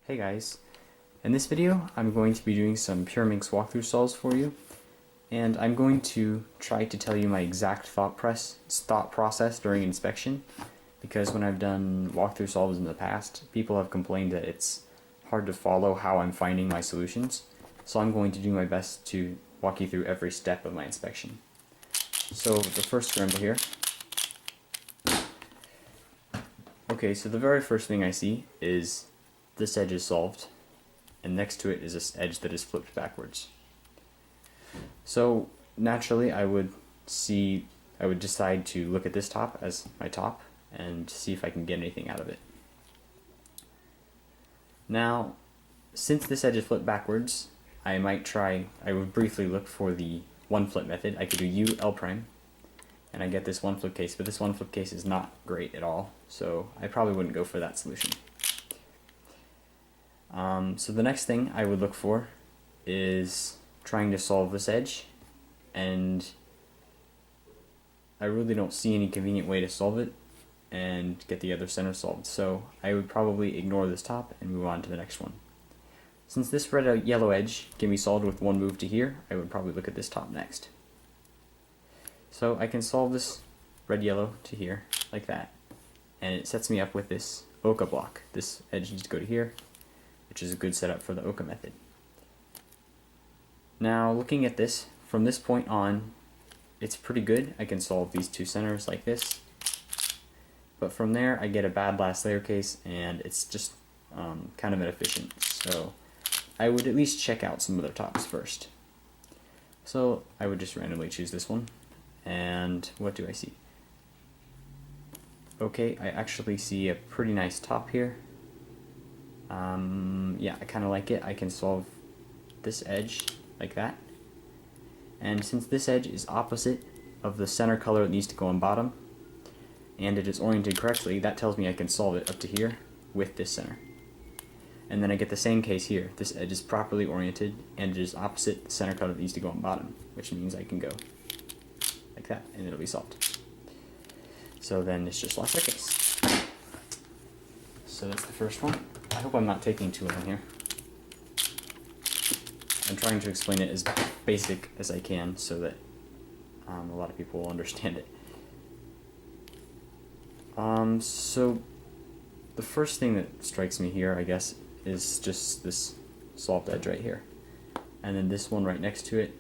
Hey guys, in this video I'm going to be doing some Pyraminx walkthrough solves for you, and I'm going to try to tell you my exact thought process during inspection, because when I've done walkthrough solves in the past, people have complained that it's hard to follow how I'm finding my solutions, so I'm going to do my best to walk you through every step of my inspection. So the first scramble here. Okay, so the very first thing I see is this edge is solved, and next to it is this edge that is flipped backwards. So naturally I would decide to look at this top as my top and see if I can get anything out of it. Now, since this edge is flipped backwards, I would briefly look for the one flip method. I could do U L prime, and I get this one flip case, but this one flip case is not great at all, so I probably wouldn't go for that solution. So the next thing I would look for is trying to solve this edge, and I really don't see any convenient way to solve it and get the other center solved, so I would probably ignore this top and move on to the next one. Since this red-yellow edge can be solved with one move to here, I would probably look at this top next. So I can solve this red-yellow to here, like that, and it sets me up with this Oka block. This edge needs to go to here, which is a good setup for the Oka method. Now, looking at this, from this point on, it's pretty good. I can solve these two centers like this, but from there I get a bad last layer case, and it's just kind of inefficient, so I would at least check out some other tops first. So I would just randomly choose this one, and what do I see? Okay, I actually see a pretty nice top here. Yeah, I kind of like it. I can solve this edge like that, and since this edge is opposite of the center color that needs to go on bottom, and it is oriented correctly, that tells me I can solve it up to here with this center. And then I get the same case here. This edge is properly oriented, and it is opposite the center color that needs to go on bottom, which means I can go like that, and it'll be solved. So then it's just last case. So that's the first one. I hope I'm not taking too long here. I'm trying to explain it as basic as I can so that a lot of people will understand it. So the first thing that strikes me here, I guess, is just this solved edge right here. And then this one right next to it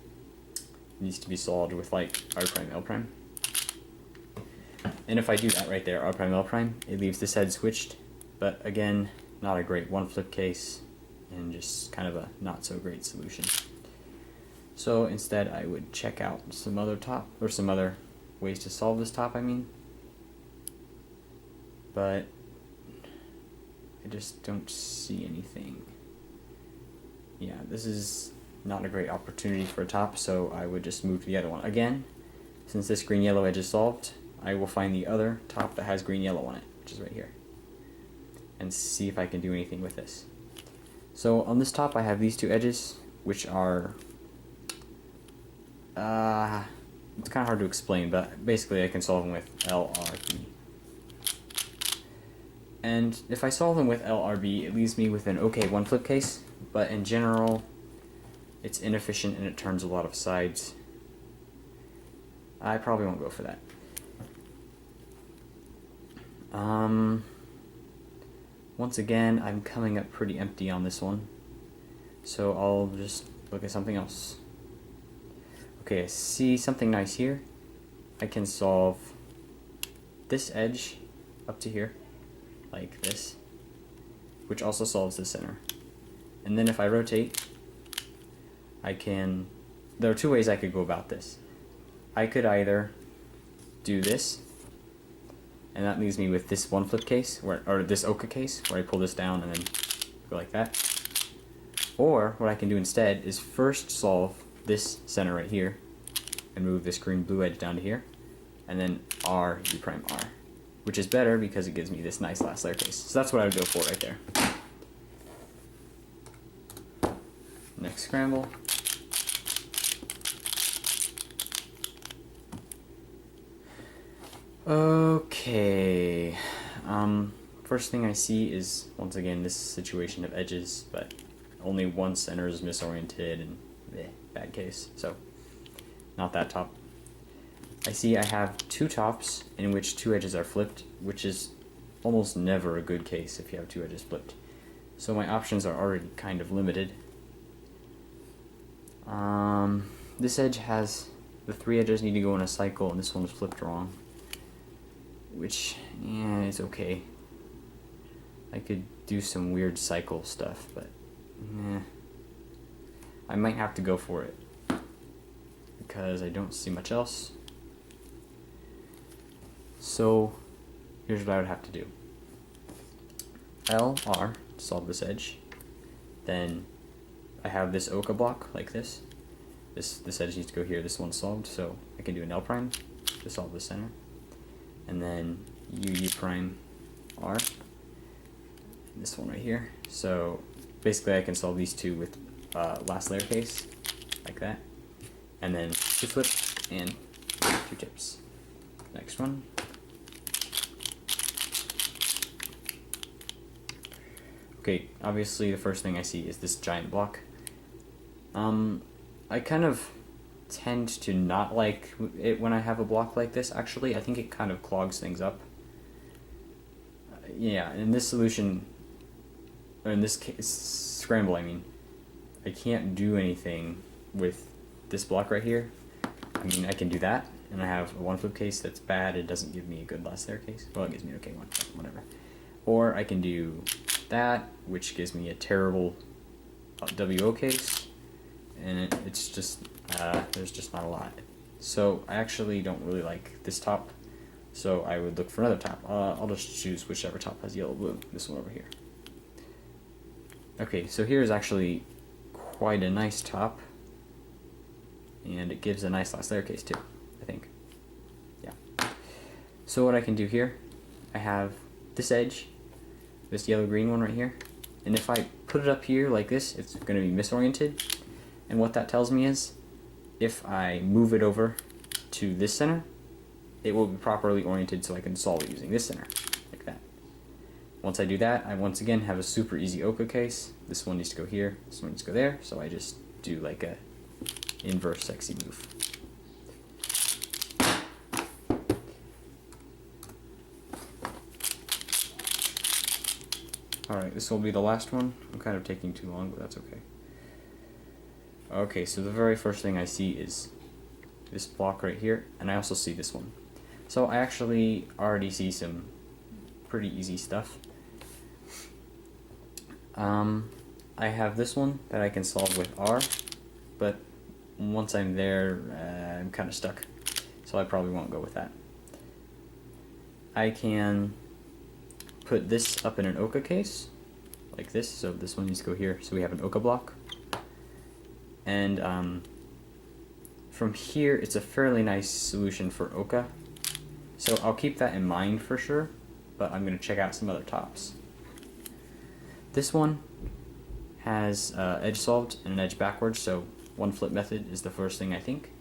needs to be solved with like R prime, L prime. And if I do that right there, R prime, L prime, it leaves this head switched, but again, not a great one flip case, and just kind of a not so great solution. So instead I would check out some other top, or some other ways to solve this top, I mean. But I just don't see anything. Yeah, this is not a great opportunity for a top, so I would just move to the other one. Again, since this green-yellow edge is solved, I will find the other top that has green-yellow on it, which is right here, and see if I can do anything with this. So on this top I have these two edges, which are, it's kind of hard to explain, but basically I can solve them with LRB. And if I solve them with LRB, it leaves me with an okay one flip case, but in general it's inefficient and it turns a lot of sides. I probably won't go for that. Once again, I'm coming up pretty empty on this one, so I'll just look at something else. Okay, I see something nice here. I can solve this edge up to here, like this, which also solves the center. And then if I rotate, there are two ways I could go about this. I could either do this, and that leaves me with this one flip case, or this Oka case, where I pull this down and then go like that. Or what I can do instead is first solve this center right here, and move this green-blue edge down to here, and then R, U prime R, which is better because it gives me this nice last layer case. So that's what I would go for right there. Next scramble. Okay, first thing I see is, once again, this situation of edges, but only one center is misoriented and bad case, so not that top. I see I have two tops in which two edges are flipped, which is almost never a good case if you have two edges flipped. So my options are already kind of limited. This edge has, the three edges need to go in a cycle, and this one is flipped wrong. Which, yeah, is okay. I could do some weird cycle stuff, but I might have to go for it because I don't see much else. So here's what I would have to do. L, R to solve this edge. Then I have this Oka block like this. This edge needs to go here. This one's solved, so I can do an L prime to solve the center. And then U prime R. This one right here. So basically I can solve these two with last layer case, like that. And then two flip and two tips. Next one. Okay, obviously the first thing I see is this giant block. I kind of tend to not like it when I have a block like this, actually. I think it kind of clogs things up. Yeah, in this solution, or in this case, scramble, I mean, I can't do anything with this block right here. I mean, I can do that, and I have a one flip case that's bad. It doesn't give me a good last layer case. Well, it gives me an okay one, whatever. Or I can do that, which gives me a terrible WO case, and it's just, there's just not a lot. So I actually don't really like this top, so I would look for another top. I'll just choose whichever top has yellow blue, this one over here. Okay, so here's actually quite a nice top, and it gives a nice last layer case too, I think. Yeah. So what I can do here, I have this edge, this yellow-green one right here, and if I put it up here like this, it's going to be misoriented, and what that tells me is, if I move it over to this center, it will be properly oriented so I can solve it using this center, like that. Once I do that, I once again have a super easy Oka case. This one needs to go here, this one needs to go there, so I just do like a inverse sexy move. Alright, this will be the last one. I'm kind of taking too long, but that's okay. Okay, so the very first thing I see is this block right here, and I also see this one. So I actually already see some pretty easy stuff. I have this one that I can solve with R, but once I'm there, I'm kind of stuck, so I probably won't go with that. I can put this up in an Oka case, like this, so this one needs to go here, so we have an Oka block. And from here, it's a fairly nice solution for Oka, so I'll keep that in mind for sure, but I'm going to check out some other tops. This one has edge solved and an edge backwards, so one flip method is the first thing I think,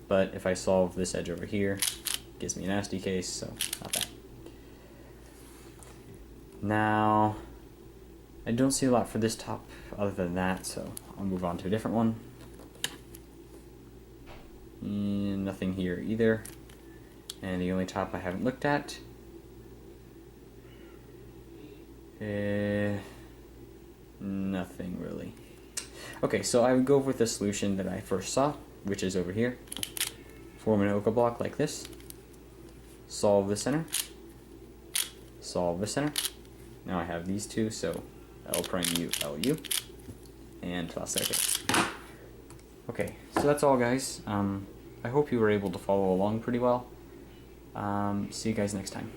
but if I solve this edge over here, it gives me a nasty case, so not that. Now, I don't see a lot for this top other than that, so I'll move on to a different one. And nothing here either. And the only top I haven't looked at, nothing really. Okay, so I would go with the solution that I first saw, which is over here. Form an Oka block like this. Solve the center. Solve the center. Now I have these two, so L prime U, L U, and last layer. Okay, so that's all, guys. I hope you were able to follow along pretty well. See you guys next time.